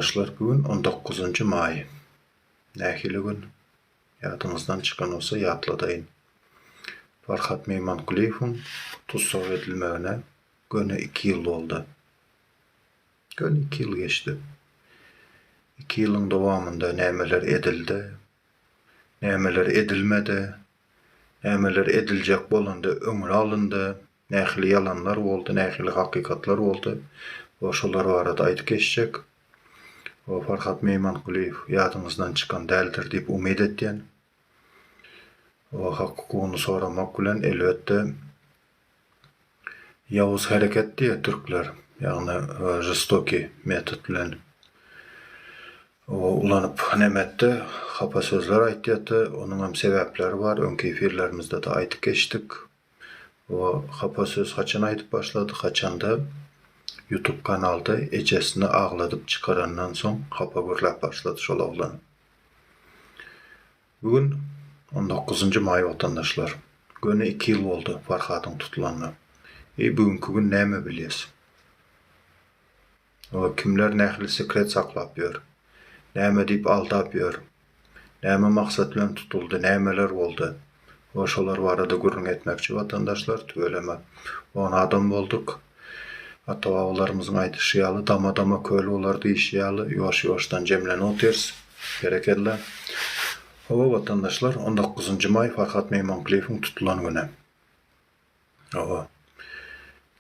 Vatandaşlar, bugün 19. may. Nähili gün? Ýadynızdan çykan bolsa ýatladayın. Farhat Meymankuliýewiň tutsak edilmegine göne 2 ýyl boldy. Göne 2 ýyl geçdi. 2 ýylyň dowamında nämeler edildi, nämeler edilmedi, nämeler ediljek bolanda öňüne alındy, nähili ýalanlar boldy, nähili hakykatlar boldy. Oşolar barada aýdyp geçjek. O Farhat Meymankuliýew ýadyňyzdan çykan däldir diýip umyd etýän. O hakykyny soramak bilen elbetde ýawuz hereket diýe türkler, ýagny jistoki metod bilen ulanyp nemetdi, hapa sözler aýtýardy. Onuň hem sebäpleri bar. Öňki efirlerimizde de aýdyp geçdik. O hapa söz haçan aýdyp başlady, haçanda YouTube kanalda ejesini agladyp çykarandan soň hapa gürläp başlady şol oglan. Bugün 19. may vatandaşlar. Göne 2 ýyl boldy Farhatyň tutulanyna. Bugünkü gün näme bilýäs? O kimler nähili sekret saklap ýör? Näme diýip aldap ýör? Näme maksat bilen tutuldy? Nämeler boldy? Oşolar barada gürrüň etmekçi vatandaşlar, tügeleme 10 adam bolduk. Ata-babalarymyzyň aýdyşýaly dama-dama köli bolar diýişýaly, ýoş-ýoşdan jemlenip otyrys. Bereketler. Hawa vatandaşlar, 19. may Farhat Meymankuliýewiň tutulan güni. Hawa.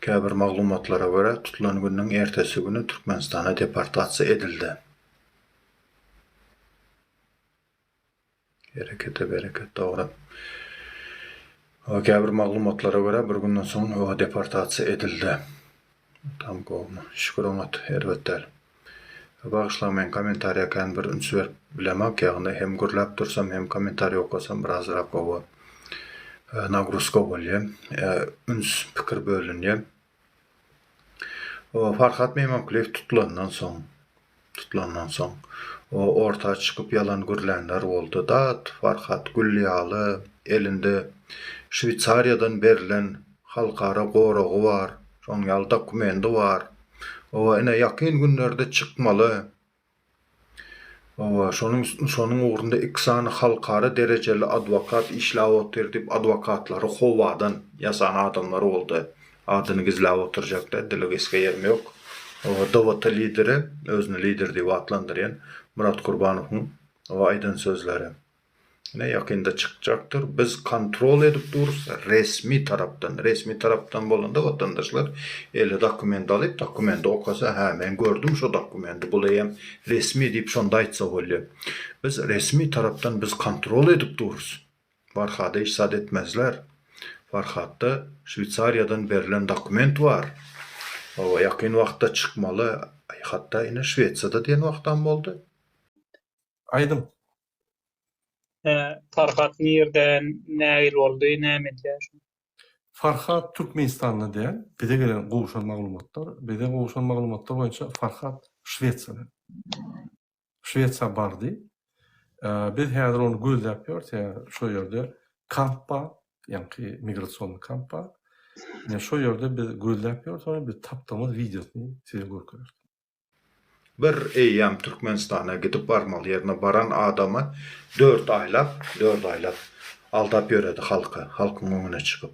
Käbir maglumatlara görä tutulan güniň ertesi güni Türkmenistana deportasiýa edildi. Bereket, dogry. Käbir maglumatlara görä bir günden soň o deportasiýa edildi. Tam gowma. Şükür oňat elbetde. Bagyşlaň men kommentariýa kan bir üns berip bilemek, ýagny hem gürläp dursam hem kommentariýa okasam birazrak gowa nagruska bolýar. Üns pikir bölünýär. O Farhat Meymankuliýew tutulandan soň o orta çykyp ýalan gürlänler boldy da Farhat Gülliýaly elinde Şwitsariýadan berilen halkara goragy bar. Şoň ýaly dokumenti bar. O ene ýakyn günlerde çykmaly. O şonuň ugrunda 2 sany halkara derejeli adwokat işläp oturdyp adwokatlary howadan ýasan adamlar boldy. Adyny gizläp oturjakda delegeske ýermi ýok. O dowlata lideri, özüni lider diýip atlandyrýan Murat Gurbanowyň o aýdan sözleri. Ne yakında çıkacaktır. Biz kontrol edip dururuz resmi taraptan bolanda vatandaşlar eli dokument alıp dokumenti okasa men gördüm şu dokumenti bulayam resmi deyip şonda aýtsa bolýar. Biz resmi taraptan biz kontrol edip dururuz. Farhatda işsad etmezler. Farhatda Şwitsariýadan berilen dokument var. O yakın wagtda çıkmalı. Hatta ine Şwetsiýada diýen wagtdan boldy. Aydın. Farhat nerden näil boldy, näme diýär? Farhat Türkmenistan'da diýen, bize gelen gowşan maglumatlar boýunça Farhat Şwetsiýada. Şwetsiýa bardy. Biz häzir onu gözläp ýörse, şo ýerde kamppa, ýani migrasiýon kamppa. Şo ýerde biz gözläp ýörse, biz tapdığımız videosunu size görkezdik. Bir eýýam Türkmenistana gidip barmaly ýerine baran adama 4 aýlap aldap ýöredi halkyň öňüne çykyp.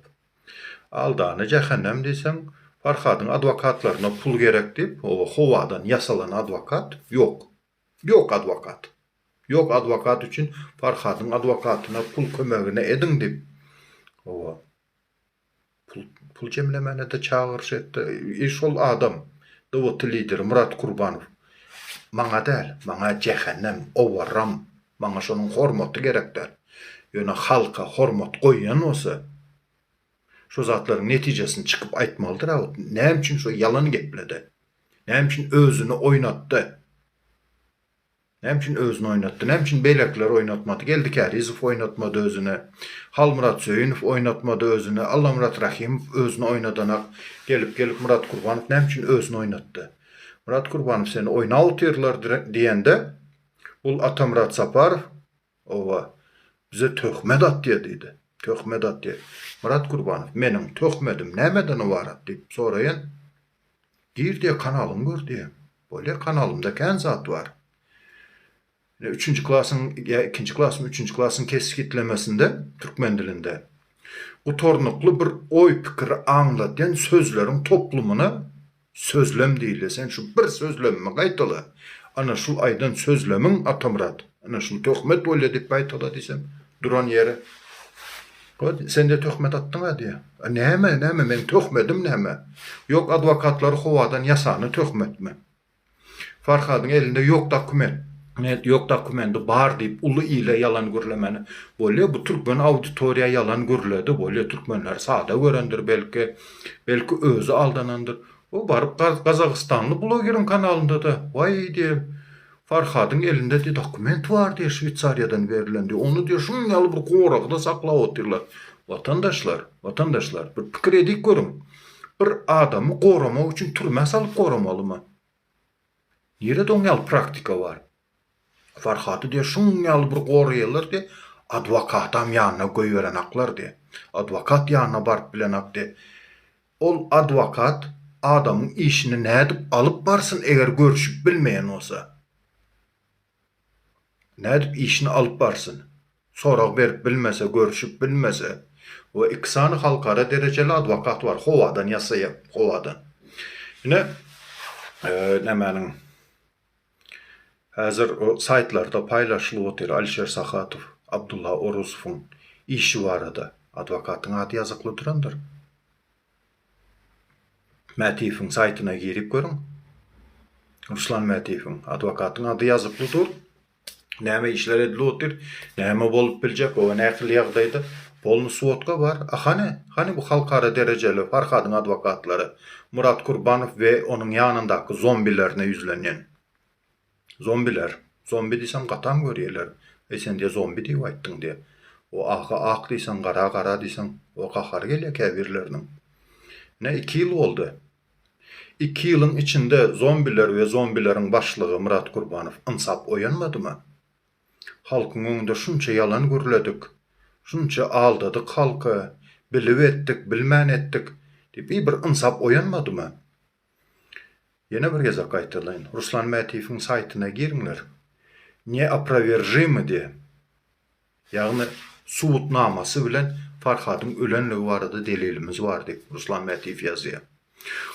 Aldany jehennem diýsem, Farhatyň adwokatlaryna pul gerek diýip, o howadan ýasalan adwokat ýok. Ýok adwokat üçin Farhatyň adwokatyna pul kömegine edin diýip. O pul jemlemene de çağırış etdi. Şol adam, dowlata lideri Murat Gurbanow maňa däl, maňa jehennem, owaram, maňa şonuň hormaty gerekdir. Ýöne halka hormat goýan bolsa, şu zatlaryň netijesini çykyp aýtmalydyr. Näme üçin şu ýalan gepledi? Näme üçin özüni oýnatdy? Näme üçin beýlekler oýnatmady? Geldi Kärizow oýnatmady özüne. Halmurat Söýünow oýnatmady özüne. Allamurat Rahimow özüni oýnadanak gelip Murat Gurbanow näme üçin özüni oýnatdy? Murat Gurbanow seni oýnatýarlar diýende, bul Atamurat Saparow owa bize töhmet atdy diýdi. Töhmet atdy. Murat Gurbanow meniň töhmedim nämeden ibaret diýip soraýan. Gir diýe kanalyň gör diýe. Böyle kanalımda kən zat var. 3. klasın ya 2. klasın 3. klasın keskitlemesinde Türkmen dilinde utornuklu bir oy pikir anlatan sözlerin toplumuna sözlem değil. Sen şu bir sözlemme qaytalı. Ana şu aydan sözlemin Atamrat. Ana şu töhmet öyle dip baytala desem duran yere. Sen de töhmet attın ha diye. Näme men töhmedim näme? Yok advokatlar hovadan yasanı töhmetme. Farhad'ın elinde yok dokument. Yok dokumenti bar deyip ulu ile yalan gürlemeni. Böyle bu Türkmen auditoriya yalan gürledi. Böyle Türkmenler sağda görendir belki özü aldanandır. O barıp Kazakistanlı blogerin kanalında da vay diye Farhad'ın elinde de dokument var diye Şvitsariyadan verilen diye. Onu diyor şunun yalı bir koğrakda sakla oturlar. Vatandaşlar bir fikir edik görün. Bir adamı korumak için türme salıp korumalı mı? Nerede on yal praktika var? Farhadı diye şun yal bir koruyorlar diye advokatam yanına koyuveren aklar diye. Advokat yanına barıp bilen ak diye. Ol advokat adamın işini ne edip alıp barsın eğer görüşüp bilmeyen olsa. Ne edip işini alıp barsın. Sorak verip bilmese, görüşüp bilmese. O ikisani halkara dereceli advokat var. Hovadan yasaya, hovadan. Yine nemenin hazır o saytlarda paylaşılıp otur Alişer Sakhatov, Abdullah Oruzov'un işi var adı. Advokatın adı yazıklı durandır. Mätif'in saytına girip görün. Ruslan Mätif'in advokatın adı yazıklıdır. Näme işler edilip otur, näme bolup biljek, o näkil ýagdaýda bolny suotka var. Hani bu halkara dereceli Farhad'ın advokatları Murat Kurbanov ve onun yanındaky zombilerine yüzlenyen. Zombi diýsem gatan görýärler. Sen diye zombi diýip aýtdyň diye. O ak diýsen, gara diýsen, o kahar gelýär käbirleriniň. Ne 2 ýyl boldy. 2 ýylyň içinde zombiler ve zombilerin başlygy Murat Kurbanov insap oýanmadymy? Halkyň öňünde şunça yalan görledik. Şunça aldadyk halky, bilip etdik, bilmän etdik diýip bir insap oýanmadymy? Ýene bir gezek aýtylyn. Ruslan Mätif'in saytyna giriňler. Ne опровержимо diye. Ýagny subutnamasy bilen Farhadyň ölenligi barada delilimiz bar diýip Ruslan Mätif ýazýar.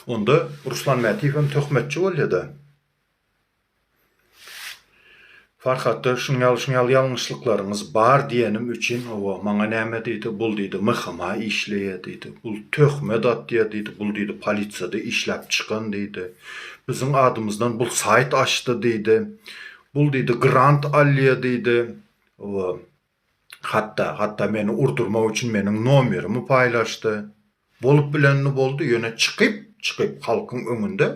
Onda Ruslan Mätif hem töhmetçi bolýar-da. Farhadda şuňal ýalňyşlyklaryňyz bar diýenim üçin o maňa näme diýdi, bul diýdi, myhyma işleýär diýdi. Bul töhmet atýar diýdi, bul diýdi polisiýada işläp çykan diýdi. Biziň adymyzdan bul sayt açdy diýdi. Bul diýdi grant alýar diýdi. O hatta meni urdurmak üçin meniň nomerimi paýlaşdy. Bolup bilenni boldy, ýöne çykyp halkyň öňünde.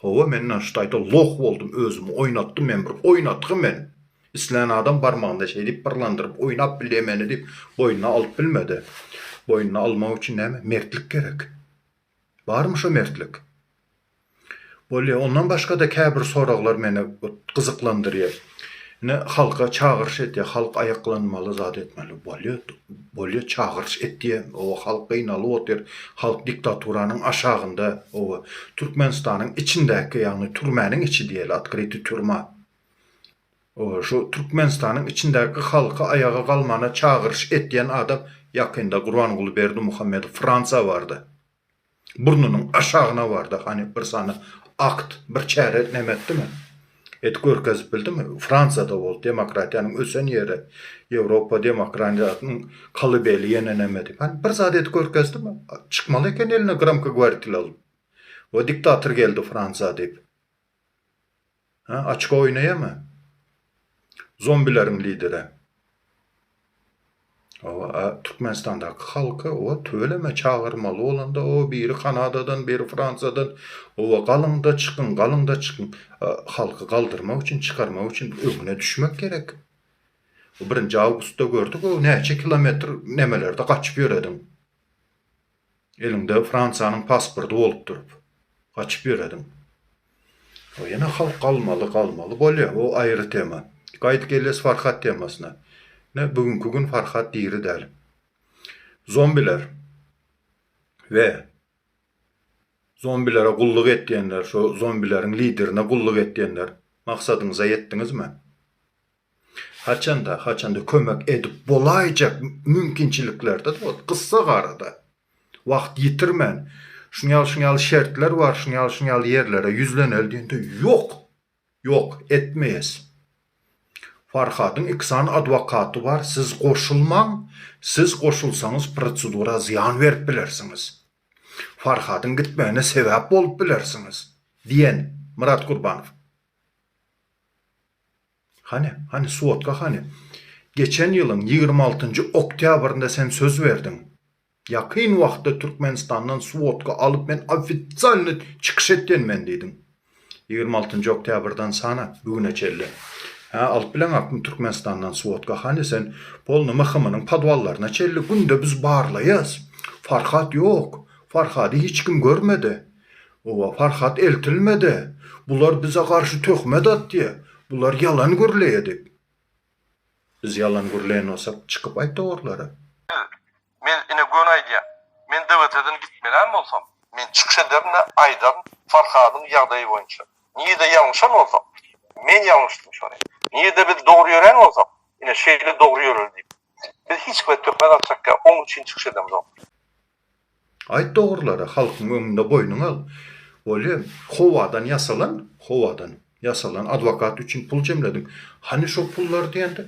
Hova men naştaýda loh boldum, özümü oýnatdym, men bir oýnatgy men. İslen adam barmagynda şey diýip barlandyryp oýnap bilemeni diýip boýnuna alyp bilmedi. Boýnuna almak üçin näme? Mertlik gerek. Barmy şo mertlik? Bolýa ondan başga da käbir soraklar meni gyzyklandyrýar. Ne halka çağırış etdi, halk ayaklanmalı, zat etmeli. Bolýa çağırış etdi, o halk gıynalı otur, halk diktaturanyň aşağında, o Türkmenistanyň içindäki, ýagny türmäniň içi diýeli, atkriti türma. O şu Türkmenistanyň içindäki halka ayaga galmana çağırış etdiýen adam ýakynda Gurbanguly Berdimuhammedow Fransa bardy. Burnunyň aşağına bardy, hani bir sany akt, bir çäre nemetdimi? Görkezip bildimi? Fransa'da oldu. Demokratiyanın ösen yeri. Avrupa demokratiyanın kalıbeli yenenemedi. Hani bir zat görkezdi mi? Çıkmalı eken eline gramka gvartil alıp. O diktatör geldi Fransa deyip. Açık oynaya mı? Zombilerin lideri. Türkmenistan'daki halkı o töyleme çağırmalı olanda o biri Kanada'dan, biri Fransa'dan o galında çıkın. Halkı kaldırmak için, çıkarmak için öňüne düşmek gerek. O 1. Awgust'ta gördük, o neçe kilometr nemelerde kaçıp yöredim. Elinde Fransa'nın pasportu olup durup. Kaçıp yöredim. O yana halk kalmalı bolýar, o ayrı tema. Gaýdyk geles Farhad temasyna. Ne bugünkü gün Farhad diýri däl. Zombiler ve zombilere kulluk etdiyenler, şu zombilerin liderine kulluk etdiyenler, maksadınıza yettiniz mi? Haçanda kömek edip bolayacak mümkinçiliklerde de kıssa garada. Vakt yitirmen. Şunyal şertler var, şunyal yerlere yüzlenel diýende yok etmeyiz. Farhad'ın iksan advokaty var, siz koşulmaň, siz koşulsaňyz prosedura ziyan berip bilersiniz. Farhad'ın gitmegine sebäp bolup bilersiniz diýen Murat Gurbanow. Hani suotka geçen yılın 26. oktyabrında sen söz verdin. Yakın wagtda Türkmenistan'dan suotka alıp men ofitsialny çıkış etdiňmen diýdin. 26. oktyabrdan sana bugüne çelli. Alıp bilen aklım Türkmenistan'dan suotka sen polny mıhymynyň padwallaryna çelli günde biz barlaýas. Farhat yok. Farhady hiç kim görmedi. Farhat eltilmedi. Bular bize karşı töhmet atdy. Bular yalan gürleýedi. Biz yalan gürleýän olsak çıkıp aýt doğruları. Men ine gün aýdýan. Men DWT'den gitmelen bolsam, men çıkış ederim aýdam Farhadyň ýagdaýy boýunça. Niýede ýalňyşan bolsam, men ýalňyşdym şonu. Niýede biz dogry ýören bolsam, ine şeýle dogry ýörer diýip. Biz hiç kime töhmet atjakka oň üçin çıkış edemiz. Aýt doğruları, halkyň öňünde boýnuň al. Bolýar, howadan yasalan advokat üçün pul jemledik. Hani şo pullar diýende,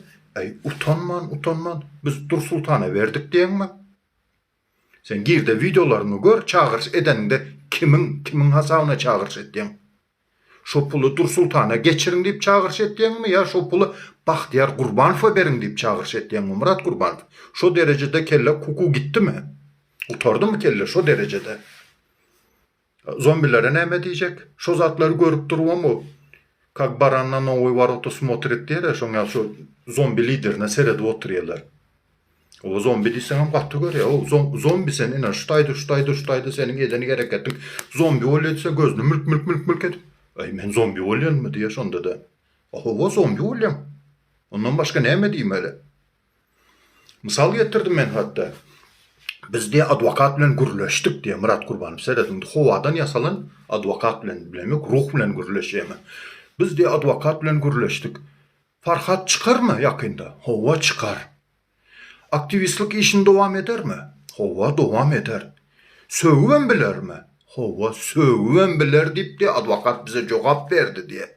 utanman, biz Dur Sultana verdik diýenmi? Sen girde videolaryny gör, çağırış edeninde kimin hasabyna çağırış etdiň? Şo pulu Dur Sultana geçirin diýip çağırış etdiňmi ya şo pulu Bahtiyar Gurbanowa beriň diýip çağırış etdiňmi Murat Gurbanow? Şo derecede kelle kuku gitdimi? Utardy mı kelle şo derecede? Zombilere näme diýjek? Şo zatlary görüp durýarmy? Kak baranna nowy varoto смотрит diýer, şoňa şu zombi liderine seredip oturýarlar. O zombi diýsen hem gatdy görýär. O zombi seni şutaydy seniň edeni gereketdiň. Zombi bolýarsa gözüni mülk edip. Men zombi bolýanmy diýer şonda da. O zombi bolýam. Ondan başga näme diýim hele? Misal getirdim men hatta. Biz de advokat bilen gürleşdik diye Murat Gurbanow seredin. Howadan yasalan advokat bilen bilemek, ruh bilen gürleşýärmi? Biz de advokat bilen gürleşdik. Farhat çıkarmy ýakynda? Howa çıkar. Aktivistlik işin dowam edermi? Howa dowam eder. Söwüben bilermi? Howa söwüben biler diýip de advokat bize jogap berdi diye.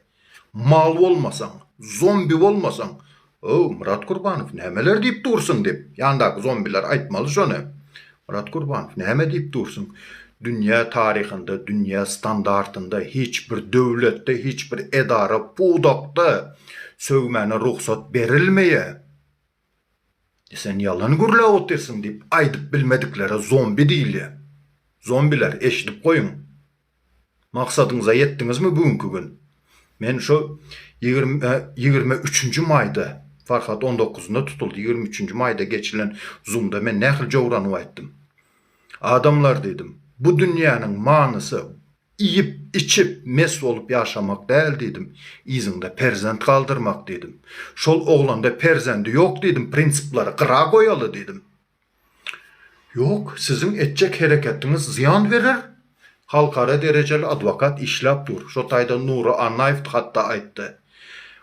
Mal bolmasaň, zombi bolmasaň, Murat Gurbanow nämeler diýip dursun diýip. Ýandaky zombiler aýtmaly şonu. Murat Gurbanow näme diýip dursun? Dünya tarihinde, dünya standartında hiçbir dövlette, hiçbir edara, budakta sövmene ruhsat berilmeye. Sen yalan gürle otursun deyip aydıp bilmediklere zombi değil ya. Zombiler eşitip koyun. Maksadınıza yettiniz mi bugünkü gün? Men şu 23. mayda, Farhat 19'unda tutuldu, 23. mayda geçilen Zoom'da men nähil jowranyp aýtdym. Adamlar dedim. Bu dünyanın manısı yiyip içip mest olup yaşamak değil dedim. İzinde perzent kaldırmak dedim. Şol oğlanda perzendi yok dedim. Prinsipleri kıra koyalı dedim. Yok, sizin etcek hareketiniz ziyan verir. Halkara dereceli advokat işlap dur. Şo tayda Nuru Annayev hatta aýtdy.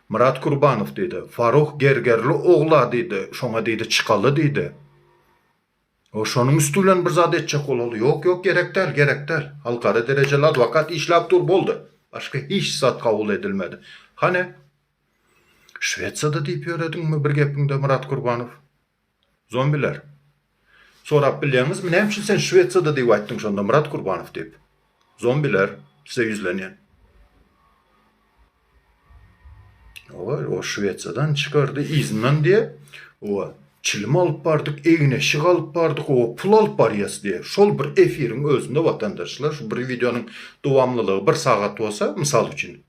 Murat Gurbanow dedi. Faruk Gergerli oğla dedi. Şoňa dedi çıkalı dedi. O şonun üstülen bir zat etjek bolaly. Yok gerek değil. Halkara dereceli advokat işlap dur boldu. Başka hiç zat kabul edilmedi. Hani Şwetsiyada diýip ýöredingmi bir gepinde Murat Gurbanow? Zombiler. Sorap bilýäňizmi näme sen Şwetsiyada diýip aýtdyň şonda Murat Gurbanow diýip? Zombiler size yüzlenýän. O Şwetsiyadan çıkardı izinden diye o çilim alıp bardık, egine şık alıp bardık, o pul alıp barıyas diye. Şol bir efirin özünde vatandaşlar, şu bir videonun dowamlılığı 1 saat olsa, misal için.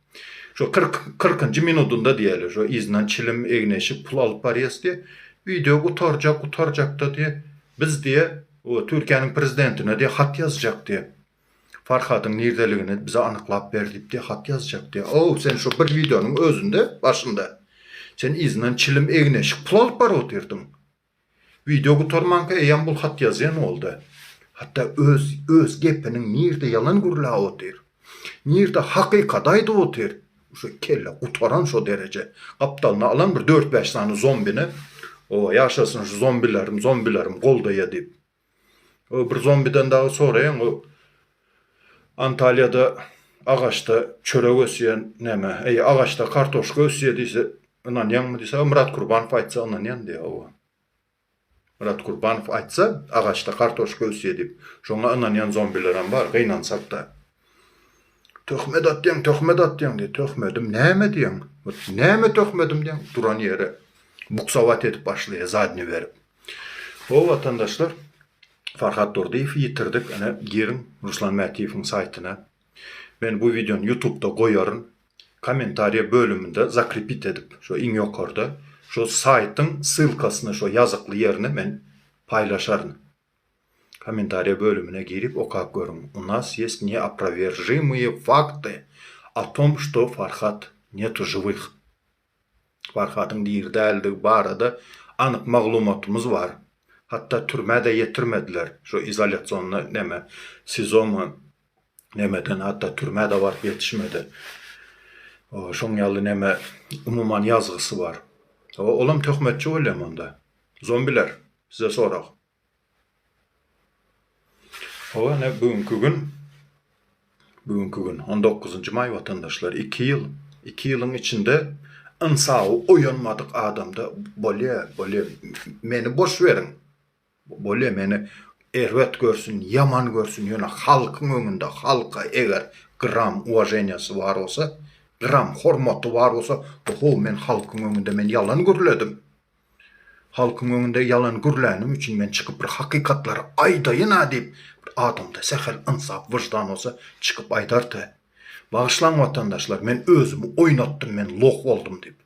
Şu 40. minutunda diýerler, şu izinden çilim, egine şık, pul alıp barıyas diye. Video utaracak da diye. Biz diye, o Türkiýanyň prezidentine diye hat yazacak diye. Farhadyň nerdeligini bize anyklap berdi diye hat yazacak diye. Sen şu bir videonun özünde, başında. Sen izinden çilim, egine şık, pul alıp bar oturdun. Video gutarmanka eýen bul hat ýazýan oldu. Hatta öz gepinin nirde yalan gurla otir. Nirde hakikat aydı otir. Şu kelle kutaran şu derece. Kaptalına alan bir 4-5 tane zombini. O yaşasın şu zombilerim kolda yedip. O bir zombiden daha sonra o Antalya'da ağaçta çörek ösüyen neme, ağaçta kartoşka ösüyediyse anan yan mı diyse Murat Kurbanov aytsa anan yan diye o. Murat Kurbanov aytsa ağaçta kartoşka ösüyedip şoňa anan yan zombilerim var gynansak da. Töhmet atyan diye töhmedim näme diýen? Näme töhmedim diýen duran ýere buksavat edip başlaya zadni verip. O vatandaşlar Farhat Dordiýew ýitirdik. Ana girin Ruslan Mätiýewiň saytyna. Ben bu videonu YouTube'da koyarım. Komentariya bölümünde zakripit edip şu in yokarda şu saytın sılkasını şu yazıklı yerine ben paylaşarım. Комментария бölümüne girip okak görün. У нас есть неопровержимые факты о том, что Farhat нету живых. Farhat'ın diýildi barada anık maglumatımız var. Hatta türmede yetirmediler. Şu izolasyonuna neme, sizomu nemeden hatta türmede var yetişmedi. O şoňaly neme umuman yazgysy var. O olam töhmetçi bolýan onda. Zombiler size sorak. O ne bugünkü gün 19. may vatandaşlar 2 yıl. 2 yılın içinde insağı oyanmadık adamda bolýa meni boş verin. Bolýa meni erwet görsün, yaman görsün ýöne halkyň öňünde halka eger gram uwajenýasy bar bolsa, gram hormaty bar bolsa, men halkyň öňünde men yalan gürledim. Halkyň öňünde yalan gürlänim üçin men çykyp bir hakikatlary aýdaýyn diýip adamda sehel insaf wyjdan olsa çykyp aýdardy. Bağışlan vatandaşlar, men özümü oynatdym, men loh boldum diýip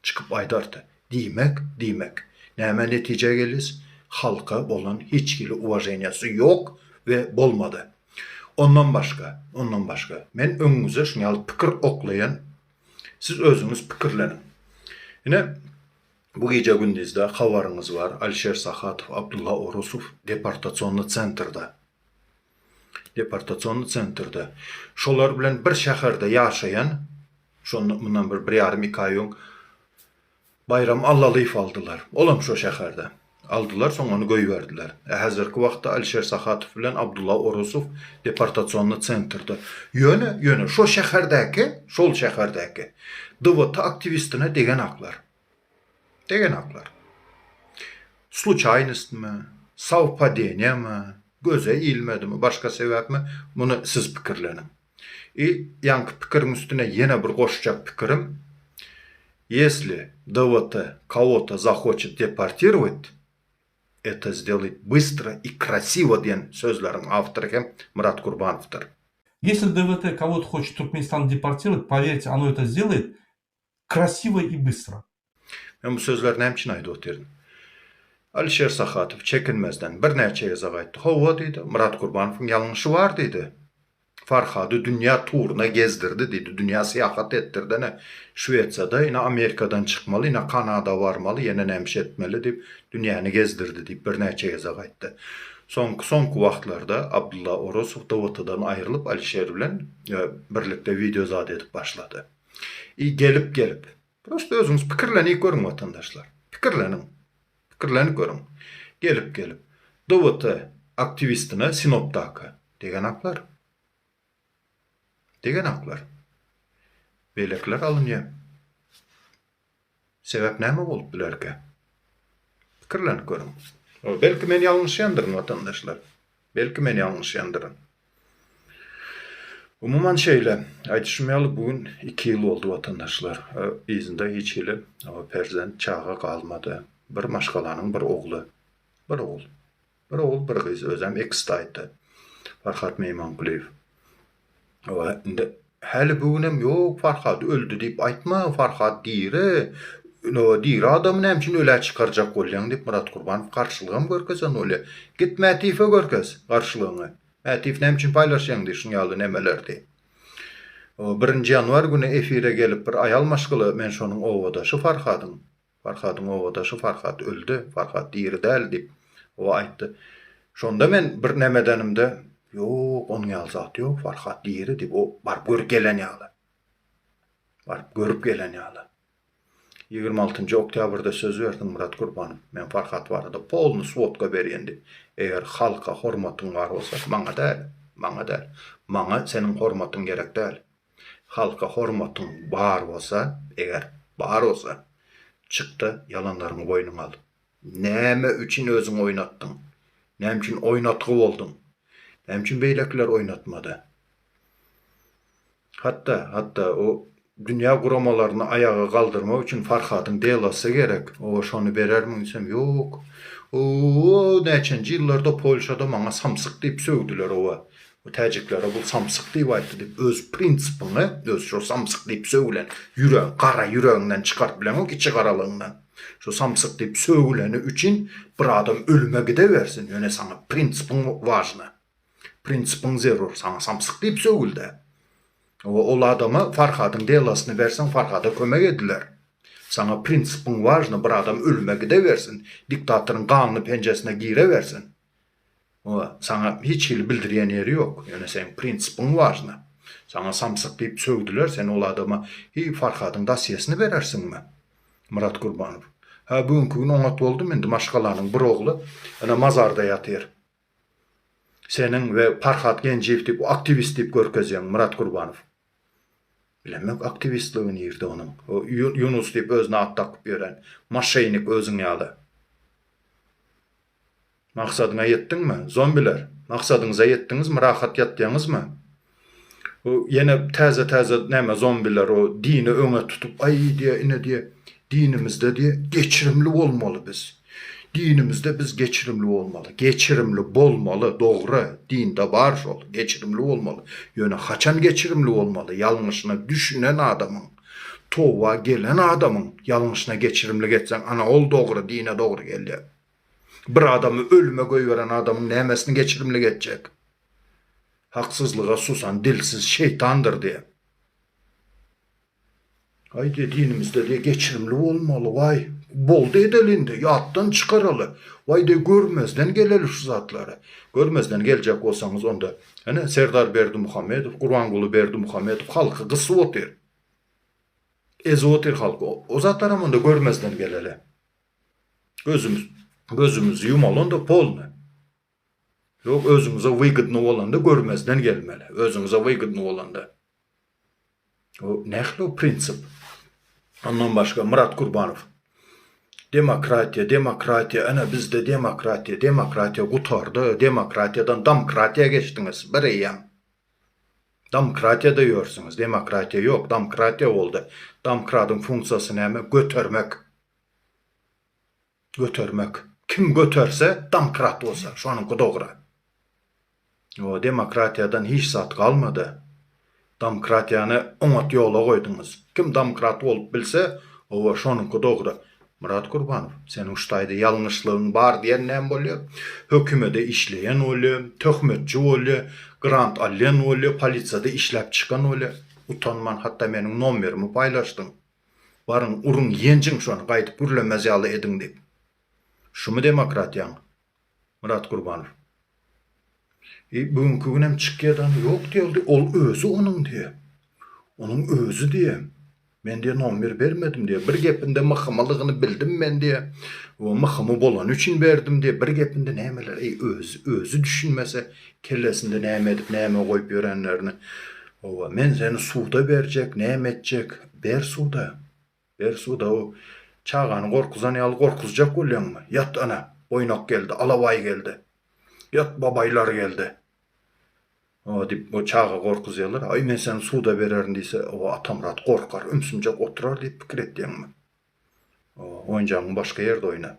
çykyp aýdardy. Diýmek. Näme netije gelis? Halka bolan hiçkili uwajenýasy yok ve bolmadı. Ondan başka. Men öňüňize şuňal pikir oklayan, siz özüňiz pikirlenin. Ine bu gece gündizde habarınız var. Alisher Sahatov, Abdullah Orosov deportasyonly centrda. Şolar bilen bir şäherde ýaşaýan, şondan bir 1,5-2 aý öň Bayram Allalyýew aldylar. Olam şo şäherde. Aldılar, sonra onu göýberdiler. Häzirki wagtda Alisher Sahatov bilen Abdullah Orosov deportasyonly centrda. Ýöne şol şäherdäki DVT aktivistine degen aklar. Случайностmy, совпадениýemy, göze ilmedimi, başka sebäpmi? Bunu siz pikirlenin. Ýanky pikirim üstüne ýene bir goşjak pikirim. Если ДВТ кого-то захочет депортировать, это сделает быстро и красиво diyen sözlerin avtoru hem Murat Kurbanov'dur. Если ДВТ кого-то хочет Туркменистан депортировать, поверьте, оно это сделает красиво и быстро. Ben bu sözlerini hemçin ayda otirdim. Alisher Sahatov çekinmezden bir näçe ýazak aýtdy. Howa diýdi, Murat Kurbanov'un ýalňyşy bar diýdi. Farhady dünýä turuna gezdirdi diýdi, dünýä syýahat etdirdi. Şweýçada, ine Amerikadan çykmaly, ine Kanada barmaly, ýene näme etmeli diýip dünýäni gezdirdi diýip bir näçe ýazak aýtdy. Soňky wagtlarda Abdullah Orosov DVT'dan aýrylyp Alisher bilen birlikde video zat edip başlady. Gelip prosto özüňiz pikirlenip görüň vatandaşlar. Pikirlenip görüň. Gelip DVT aktivistine Sinop'daki degen aklar. Beýlekler alınýar. Sebäp näme bolup bilerke? Pikirlenip görüň. Belki men ýalňyşýandyryn vatandaşlar. Umuman şeýle, aýdyşmaly bugün 2 ýyl boldy vatandaşlar. Izinde hiç ýyly perzent çağa galmady. Bir maşgalanyň bir ogly. Bir ogul, bir gyz özem ekstaýdy. Farhat Meýmanguliýew. Inde häli bugünem ýok Farhat öldü diýip aýtma, Farhat diýre. Diýre adamy näme öle çykarjak bolýan diýip Murat Kurbanov garşylygyny görkezän öle. Git Mätiýewe görkez garşylygyny. Mätiýew näme üçin paýlaşýan diýip şuňaly nemelerdi. 1 ýanwar güni efire gelip bir aýal maşgyly men şonuň owadaşy Farhadyň owadaşy Farhat öldü, Farhat diýri däl diýip o aýtdy. Şonda men bir nemedenimde ýok, onuň ýaly zat ýok, Farhat diýeri diýip o barp görüp gelen ýaly. Barp görüp gelen ýaly. 26 oktýabrda söz berdim Murat Gurbanow. Men Farhat barada polny swotka berýendi. Eger halka hormatyň bar bolsa, maňa däl, maňa däl. Maňa seniň hormatyň gerek däl. Halka hormatyň bar bolsa, eger bar bolsa, çykdy yalanlaryňy boýnuňa al. Näme üçin özüň oýnatdyň? Näme üçin oýnatgy boldun? Näme üçin beýlekler oýnatmady? Hatta o dünya guramalarını ayağa kaldırmak için Farhat'ın delası gerek. O şonu berer mi desem yok. O neçenci yıllarda Polşada bana samsyk deyip sögdüler o. O täjiklere bu samsyk deyip aýtdy deyip öz prinsipini, öz şu samsyk deyip sögülen yüreğin, kara yüreğinden çıkart bilen o içi karalığından. Şu samsyk deyip sögüleni üçün bir adam ölüme gideversin. Yöne sana prinsipin важно. Prinsipin zerur. Sana samsyk deyip sögüldi. O adama Farhat'ın delasını versen Farhat'a kömek ediler. Sana prinsipin важно, bir adam ölüme gideversin. Diktatörün kanını pençesine gireversin. O sana hiç bildirýän ýeri yok. Yani sen prinsipin важно. Sana samsyk deyip sögdüler, sen o adama Farhat'ın dasiýasyny berersin mi? Murat Gurbanow. Ha bugünkü gün oňat boldy, endi maşgalanyň bir ogly ana mazarda ýatyr. Senin ve Farhat Genjiýew diýip aktivist diýip görkezýän Murat Gurbanow. Bilemek aktivistliğini yirdi onun. O Yunus diýip özüne at takyp beren. Maşeýnik özüň ýaly. Maksadyňa ýetdiňmi? Zombiler. Maksadyňyza ýetdiňizmi? Rahat ýatdyňyzmy? O ýene täze näme zombiler o dini öňe tutup ay diýe, ine diýe, dinimizde diýe geçirimli bolmaly biz. Dinimizde biz geçirimli olmalı. Geçirimli bolmalı, doğru. Dinde bar şol. Geçirimli olmalı. Yöne haçan geçirimli olmalı. Yanlışına düşünen adamın, tova gelen adamın yanlışına geçirimli geçsen, ana ol doğru, dine doğru geldi. Bir adamı ölüme koyveren adamın nämesini geçirimli geçecek? Haksızlığa susan, dilsiz şeytandır diye. Haydi dinimizde diye geçirimli olmalı, vay. Boldu edelinde, yattan çıkaralı. Vay de görmezden geleli şu zatları. Görmezden gelecek olsanız onda. Hani Serdar Berdimuhamedov, Gurbangulu Berdimuhamedov halkı kısı otur. Ezi otur halkı. O zatlar ama da görmezden geleli. Gözümüzü yumalın da polnu. Yok özümüze vıygıdını olan da görmezden gelmeli. Özümüze vıygıdını olan da. O nehli o prinsip. Ondan başka Murat Gurbanow. Demokratiya, ana bizde demokratiya gutardı, demokratiyadan demokratiya geçtiniz, bireyem. Demokratiya da yiyorsunuz, demokratiya yok, demokratiya oldu. Demokratın funksiyası näme? Götörmek. Kim götörse demokrat olsa, şonunki doğru. O demokratiyadan hiç zat kalmadı. Demokratiyanı oňat ýola koydunuz. Kim demokrat olup bilse, o şonunki doğru. Murat Gurbanow, senin şutajda ýalňyşlygyň bar diýen näme bolýar? Hökümede işleyen bolýar, töhmetçi bolýar, grant alýan bolýar, polisiýada işläp çykan bolýar. Utanman, hatta meniň nomerimi paýlaşdyň. Barın urun ýenjiň şonu gaýdyp gürlemez ýaly ediň diýip. Şumy demokratiýaň? Murat Gurbanow. Bugünkü günem çykýadan ýok diýildi, ol özü onuň diýe. Onuň özü diýe. Men diye nomer bermedim diye. Bir gepinde mıhamalygyny bildim men diye. O mıhamy bolan üçün berdim diye. Bir gepinde nämeler özü düşünmese kellesinde näme edip näme goýup ýörenlerini. O men seni suda berjek, näme etjek? Ber suda. Ber suda o çağany gorkuzan ýaly gorkuzjak bolýanmy? Yat ana, oýnak geldi, alabay geldi. Yat babaylar geldi. O dip o çağa gorkuzýarlar. Ay men seni suda bererin diýse, o atamrat gorkar, ümsümjek oturar diýip pikir etdiňmi? O oýunjagyň başga ýerde oýna.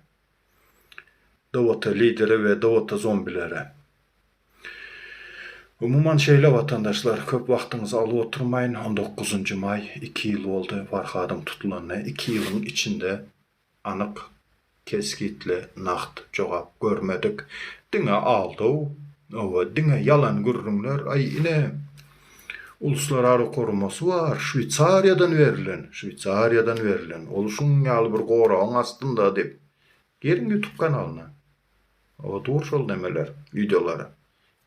Dowlata lideri we dowlata zombilere. Umuman şeýle vatandaşlar, köp wagtyňyzy alyp oturmaýyn. 19 may 2 ýyl boldy Farhat'ym tutulanyna. 2 ýylyň içinde anyk, keskitli, nagt jogap görmedik. Diňe aldy. O diňe yalan gürrüňler, ay ine uluslararası koruması var. Şwitsariýadan berilen. Ol şuň ýaly bir goragyň astynda dip. Girin YouTube kanalyna. O doğru demeler, videoları.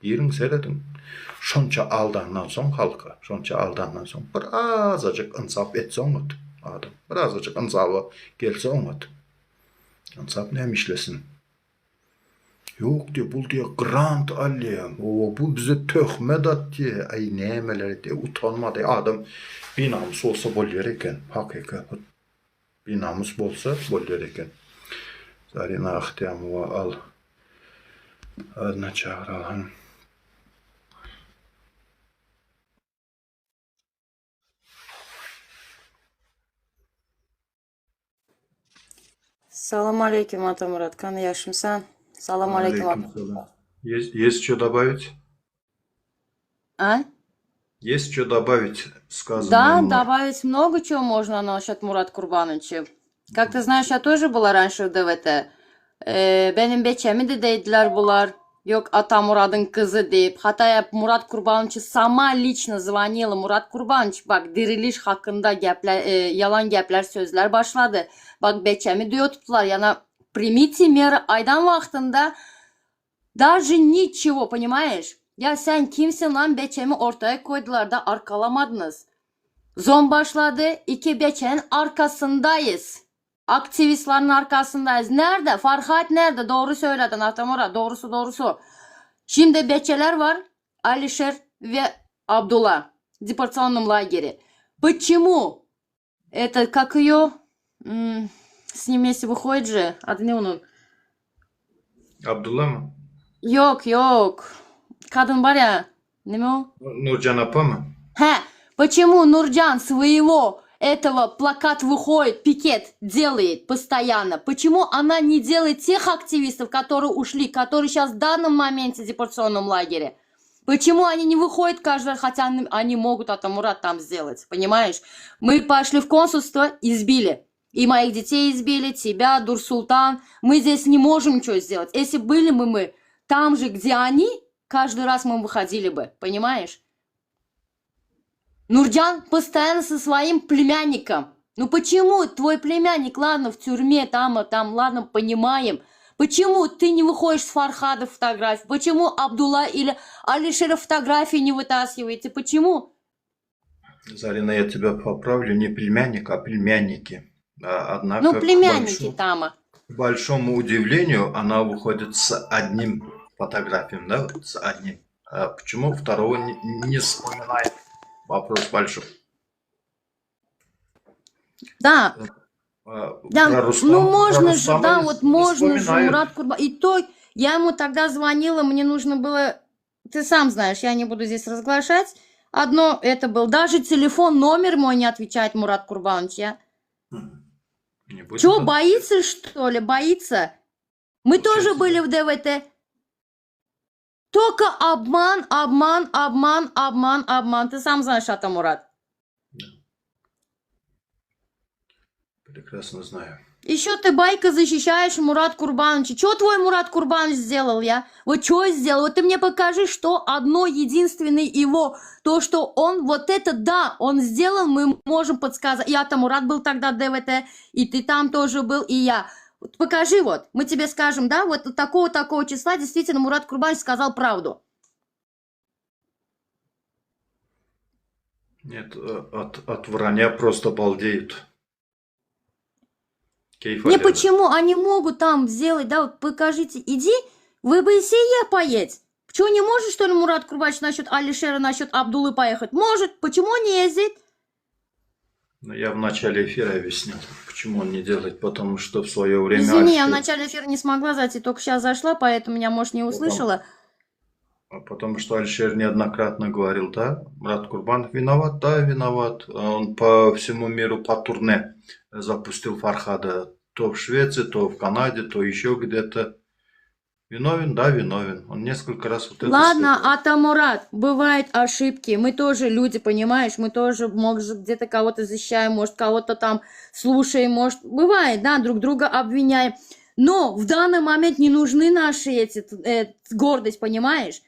Yerin seyredin. Şonça aldandan son halka, şonça aldandan son birazcık insaf etse onut adam. Birazcık insafı gelse onut. İnsaf ne işlesin? Yok diye bul diye grant alyam. O bu bize töhmet at diye. Ay nemeler diye utanma diye adam bir namus olsa bolyer eken. Hakikat. Bir namus bolsa bolyer eken. Zarina ahtiyamı al. Adına çağıralım. Салам алейкум, Атамурат. Yaşımsan? Салам алейкум. Алейкум. Есть что добавить? А? Есть что добавить, сказанное Да, мной? добавить много чего можно насчет Мурат Курбановича. Как ты знаешь, я тоже была раньше в ДВТ. Benim beçemi de dediler bunlar. Yok Atamurat'ın kızı deyip. Hatta ya Murat Kurbanoviç'e sama lično звонила. Murat Kurbanoviç bak diriliş hakkında yalan gepler sözler başladı. Bak beçemi diyor tuttular. Yani примите меры aydan vaktinde даже ничего, понимаешь? Ya sen kimsin lan beçemi ortaya koydular da arkalamadınız. Zon başladı. İki beçenin arkasındayız. Aktivistlerin arkasındayız. Nerede? Farhat nerede? Doğru söyledin Atamurat. Doğrusu. Şimdi beçeler var. Alişer ve Abdullah. Депортационном лагере. Почему? Это как ее? С ним вместе выходит же. Adı ne onun? Abdullah mı? Yok. Kadın var ya. Ne o? Nurcan Apa mı? Почему Нурджан своего этого плакат выходит, пикет делает постоянно? Почему она не делает тех активистов, которые ушли, которые сейчас в данном моменте в депортационном лагере? Почему они не выходят каждый раз, хотя они могут Атамурат там сделать, понимаешь? Мы пошли в консульство, избили. И моих детей избили, тебя, Дурсултан. Мы здесь не можем ничего сделать. Если были бы мы там же, где они, каждый раз мы выходили бы, понимаешь? Нурджан постоянно со своим племянником. Ну почему твой племянник, ладно, в тюрьме, там, ладно, понимаем. Почему ты не выходишь с Фархада фотографии? Почему Абдулла или Алишера фотографии не вытаскиваете? Почему? Зарина, я тебя поправлю. Не племянник, а племянники. Однако, Ну, племянники там. к большому удивлению, она выходит с одним фотографием, да? Вот с одним. А почему второго не вспоминает? Вопрос большой. Да. Да, Про Рустам, ну можно про же, Рустама да, не- вот не можно же, вспоминают. Мурат Курбан. И то, я ему тогда звонила, мне нужно было, ты сам знаешь, я не буду здесь разглашать. Одно, это был, даже телефон, номер мой не отвечает Мурат Курбанович. Не будем Чё, тут- боится, что ли? Боится? Мы тоже Получается, были в ДВТ. Только обман. Ты сам знаешь, Атамурат. Прекрасно знаю. Еще ты байка защищаешь Мурат Курбановича. Что твой Мурат Курбанович сделал, я? Вот что сделал? Вот ты мне покажи, что одно единственное его, то, что он, вот это да, он сделал, мы можем подсказать. Я-то Мурат был тогда в ДВТ, и ты там тоже был, и я. Вот покажи вот, мы тебе скажем, да, вот такого числа действительно Мурат Курбанович сказал правду. Нет, от вранья просто балдеют. Кейф Не аллеры. почему, они могут там сделать, да, вот покажите, иди, вы бы и сие поедь. Почему не может, что ли, Мурат Курбанович насчет Алишера, насчет Абдулы поехать? Может, почему он не ездит? Ну, я в начале эфира объяснил, почему он не делает, потому что в свое время... Извини, я в Альшер- начале эфира не смогла зайти, только сейчас зашла, поэтому меня, может, не услышала. Потому что Альшер неоднократно говорил, да, Мурат Курбанов виноват, да, виноват. Он по всему миру по турне запустил Фархада. То в Швеции, то в Канаде, то еще где-то. Виновен, да, виновен. Он несколько раз вот это Ладно, сказал. Атамурат, бывают ошибки, мы тоже люди, понимаешь, мы тоже, может, где-то кого-то защищаем, может, кого-то там слушаем, может, бывает, да, друг друга обвиняем. Но в данный момент не нужны наши гордость, понимаешь?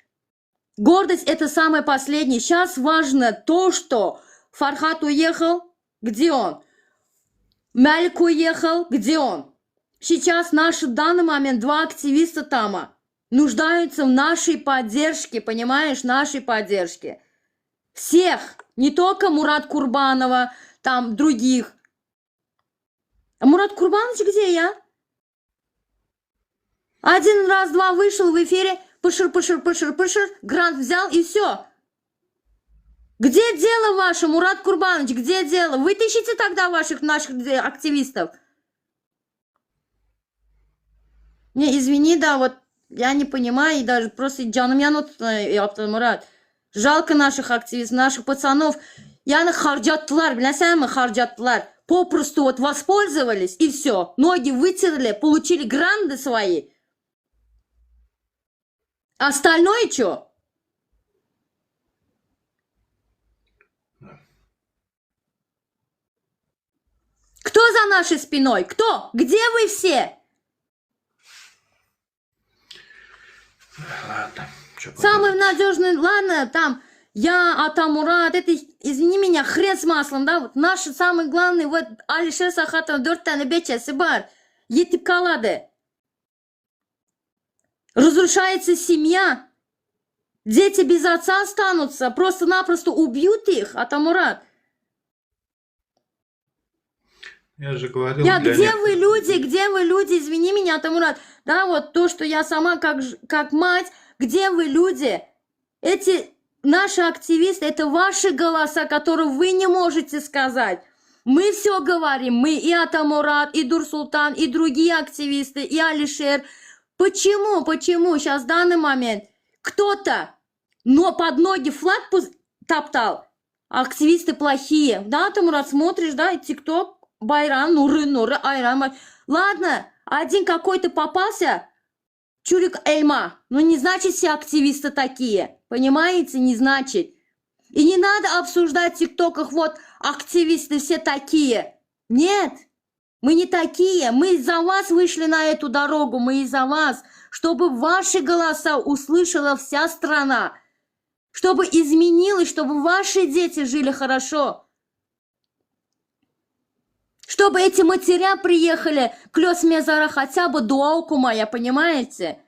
Гордость это самое последнее. Сейчас важно то, что Фархат уехал, где он? Малик уехал, где он? Сейчас наши в данный момент два активиста там. нуждаются в нашей поддержке, понимаешь, нашей поддержке. Всех, не только Мурат Курбанова, там других. А Мурат Курбанович где я? Один раз, два вышел в эфире, пышыр, грант взял и все. Где дело ваше, Мурат Курбанович, где дело? Вытащите тогда наших активистов. Не, извини, да, вот я не понимаю, и даже просто canım yanıyor Мурат. Жалко наших активистов, наших пацанов. Яны харжаттылар, білесің ме, харжаттылар. Попросту вот воспользовались, и все. Ноги вытерли, получили гранды свои. Остальное что? Кто за нашей спиной? Кто? Где вы все? Ладно. Самый надежный, ладно, там, я, Атамурат, это, извини меня, хрен с маслом, да, вот наш самый главный, вот, Алишер Сахатов, 4 tane бечесі бар, етіп қалады. Разрушается семья, дети без отца останутся, просто-напросто убьют их, Атамурат. Я же говорил, Где вы люди, извини меня, Атамурат, да, вот то, что я сама как мать, где вы люди? Эти наши активисты, это ваши голоса, которые вы не можете сказать. Мы все говорим, мы и Атамурат, и Дурсултан, и другие активисты, и Алишер. Почему сейчас в данный момент кто-то, но под ноги флаг топтал, активисты плохие. Да, Атамурат, смотришь, да, и ТикТок, Байрам, Нуры, Айрам. Ладно, один какой-то попался, Чурик Эльма, но не значит все активисты такие, понимаете, не значит. И не надо обсуждать в ТикТоках, вот, активисты все такие. Нет, мы не такие, мы из-за вас вышли на эту дорогу, мы из-за вас, чтобы ваши голоса услышала вся страна, чтобы изменилось, чтобы ваши дети жили хорошо. Чтобы эти матеря приехали к Лёс Мезара хотя бы дуа окумая, понимаете?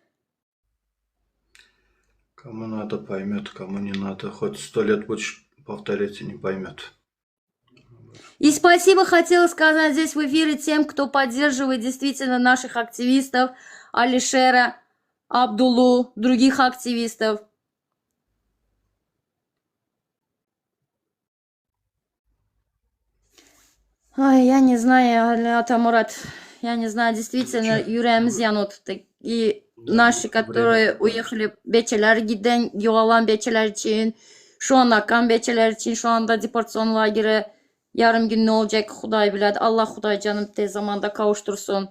Кому надо, поймет, кому не надо. Хоть 100 лет будешь повторять и не поймет. И спасибо хотела сказать здесь в эфире тем, кто поддерживает действительно наших активистов, Алишера, Абдулу, других активистов. Ой, я не знаю, Атамурат, я не знаю, действительно, yüreğimiz yanıyor. И наши, которые уехали, бечелер giden, yoğalan beçeler için, şu an akan beçeler için, şu anda deportasyon lageri, yarım gün ne olacak, Huday bilir. Allah Huday canım tez zamanda kavuştursun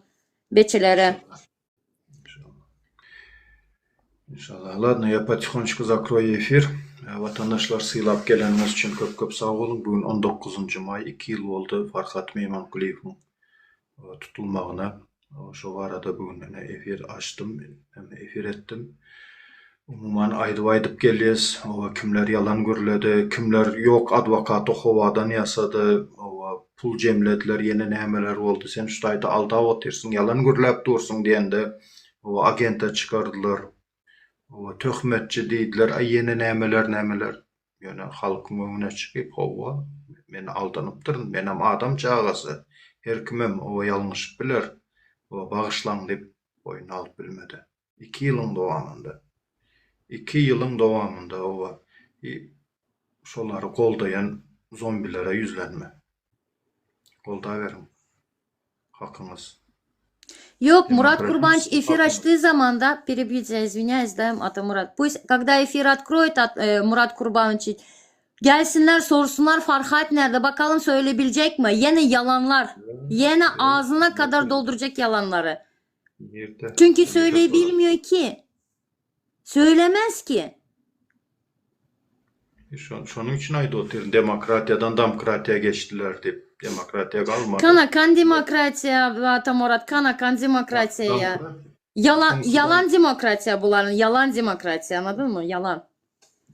beçelere. İnşallah. Ладно, я потихонечку закрою эфир. Vatandaşlar sыйлап geleniniz için köp sağ olun. Bugün 19 may 2 yıl oldu Farhat Meymankuliyev'in tutulmağına. Şu arada bugün efir açtım, efir ettim. Umuman aydıp geliyiz. Kimler yalan görüledi, kimler yok advokatı hovadan yasadı, pul cemlediler, yeni nemeler oldu. Sen şutayda alda otursun, yalan görülüp dursun diyende agente çıkardılar. Töhmetçi deydiler, ay yeni nemeler. Yani halkın önüne çıkıp meni aldanıptırın, benim adam çağası. Her kimim o yanlış bilir. O bağışlan deyip boyun alıp bilmedi. 2 yılın devamında. 2 yılın devamında o şoları koldayan zombilere yüzlenme. Kolda verin. Hakkınız. Yok, Мурат Демократический Курбанович эфир папа. açtığı zaman da перебить, я извиняюсь, да, Атамурат. Пусть, когда эфир откроет Мурат Курбанович, gelsinler sorsunlar Farhat nerede, bakalım söyleyebilecek mi? Yine yalanlar. Yine ağzına kadar dolduracak yalanları. Yerde. Çünkü söyleyebilmiyor ki. Söylemez ki. Şunun için aydı oturun. Demokratiyadan demokratiya geçtiler deyip. Demokratiya kalmadı. Kanakan demokratiya, Atamurat, kanakan demokratiya ya. Yalan demokratiya bunların, yalan demokratiya, anladın mı? Yalan.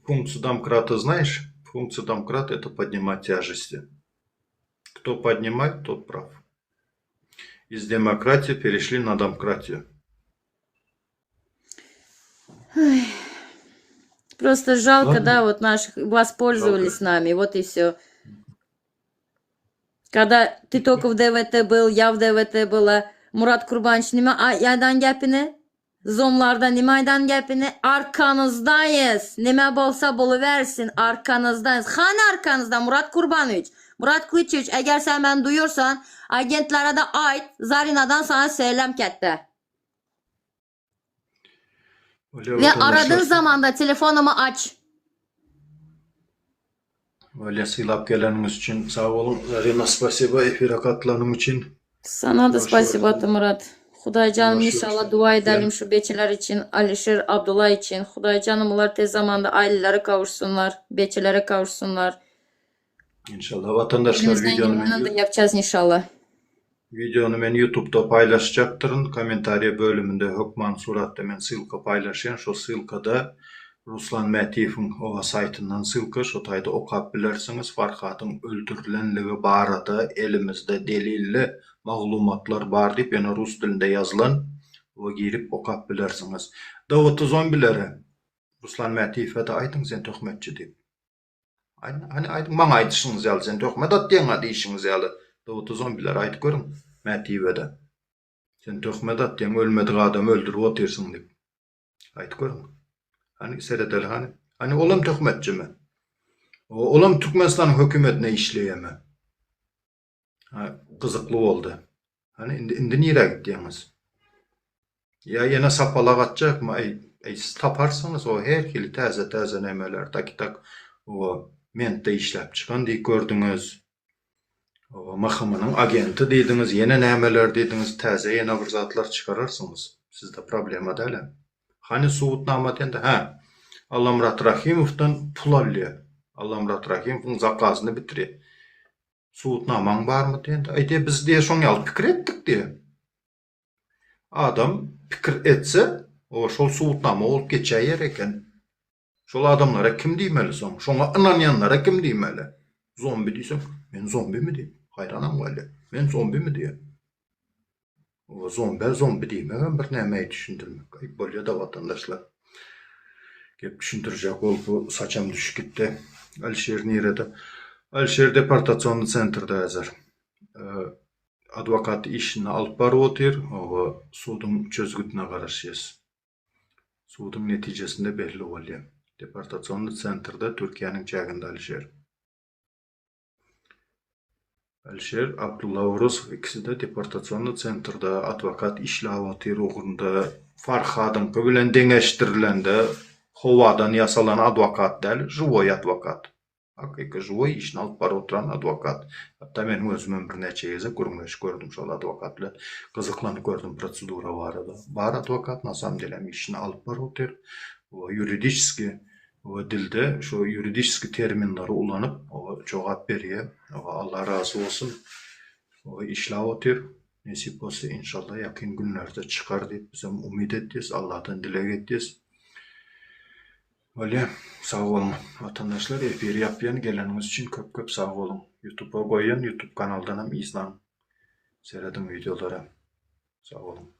Функцию домкрата знаешь? Функция домкрата – это поднимать тяжести. Кто поднимает, тот прав. Из демократии перешли на домкратию. Просто жалко, Ладно. да, вот наших воспользовались нами, вот и все. Когда ты только в ДВТ был, я в ДВТ была, Murat Kurbanç nime aydan gapini, zomlarda nime aydan gapini, arkanızdayız. Nime bolsa boluversin, arkanızdayız. Hani arkanızda Murat Kurbanoviç? Murat Kılıçoviç, eğer sen beni duyuyorsan, agentlere de ait Zarina'dan sana selam kette. Öyle Ve vatandaşlar- aradığın zaman da telefonumu aç. Öyle sılap geleniniz için sağ olun. Zarina spasiba efire katılanım için. Sana da Hoş спасибо geldin. Murat. Huday canım Hoş inşallah geldin. dua edelim Yani- şu beçeler için, Alişir, Abdullah için. Huday canım onlar tez zamanda ailelere kavuşsunlar, beçelere kavuşsunlar. İnşallah vatandaşlar Elimizden geleni de yapacağız inşallah. videonu men YouTube'da paylaşacaktırın. Komentariya bölümünde Hükman Surat'ta men sılka paylaşan. Şu sılkada Ruslan Mätiyev'in o saytından sılka. Şu tayda okap bilersiniz. Farhat'ın öldürülenliği barada elimizde delilli maglumatlar bar deyip yani Rus dilinde yazılan o girip okap bilersiniz. Davut'u zombilere Ruslan Mätiyev'e de aydın sen töhmetçi deyip. Hani aydın bana aytışınız yalı sen töhmet at diyen adı işiniz yalı. Davut'u zombiler ayt görün Mätiyev'e. Sen töhmet at diyen ölmedik adam öldürüp otursun deyip. Ayt görün. Hani seyredeli hani olam töhmetçi mi? Olam Türkmenistan hükümetine işleyeme. Kızıklı oldu. Hani indi nire gittiyiniz? Ya yine sapalak atacak mı? Siz taparsanız o her kili təzə nemeler tak o mente işlep çıkan diye gördünüz. O mahkamının agenti dediniz, yine nemeler dediniz, təzə yine bir zatlar çıkararsınız. Sizde problema değil. Hani Suudnama deyende Allamrat Rahimov'dan pul alıyor. Allamrat Rahimov'un zakazını bitiriyor. Suudnaman var mı deyende, biz diye şonu alıp fikir ettik diye. Adam fikir etse, o şol Suudnama olup geçer yer eken. Şol adamlara kim diymeli son? Şona inanyanlara kim diymeli? Zombi diysem, men zombi mi diyeyim? Hayranam öyle. Men zombi mi diyeyim? O zombi diyeyim. Bir nemeyi düşündürmek. Ayıp oluyor da vatandaşlar. Gep düşündürecek ol bu saçam düşük gitti. Alişer nerede? Alişer deportasyonlu centerda yazar. Advokat işini alıp barı otur. O sudun çözgütüne karışıyız. Sudun neticesinde belli oluyor. Deportasyonlu centerda Türkiye'nin çağında Alişer. Alişer, Abdullah Orosov ikisi de deportasyonlu centerda advokat işlavati uğrunda Farhad'ın bilen deňeşdirilende hovadan yasalan advokat değil, живой advokat. Hakiki живой işini alıp barı oturan advokat. Hatta men özümün bir neçe yeze görmüş gördüm şol advokatla. Kızıklanıp gördüm prosedura var da. Bar advokat nasam dilem işini alıp barı otur. O yuridiski o dilde şu yuridiski terminleri ulanıp o cevap veriyor. O Allah razı olsun. O işlav otur. Nasip olsa inşallah yakın günlerde çıkar deyip bizim umid ettiyiz. Allah'tan dilek ettiyiz. Öyle sağ olun vatandaşlar. Efir yapıyan geleniniz için köp sağ olun. YouTube'a koyun. YouTube kanaldan hem izlen. Seyredin videoları. Sağ olun.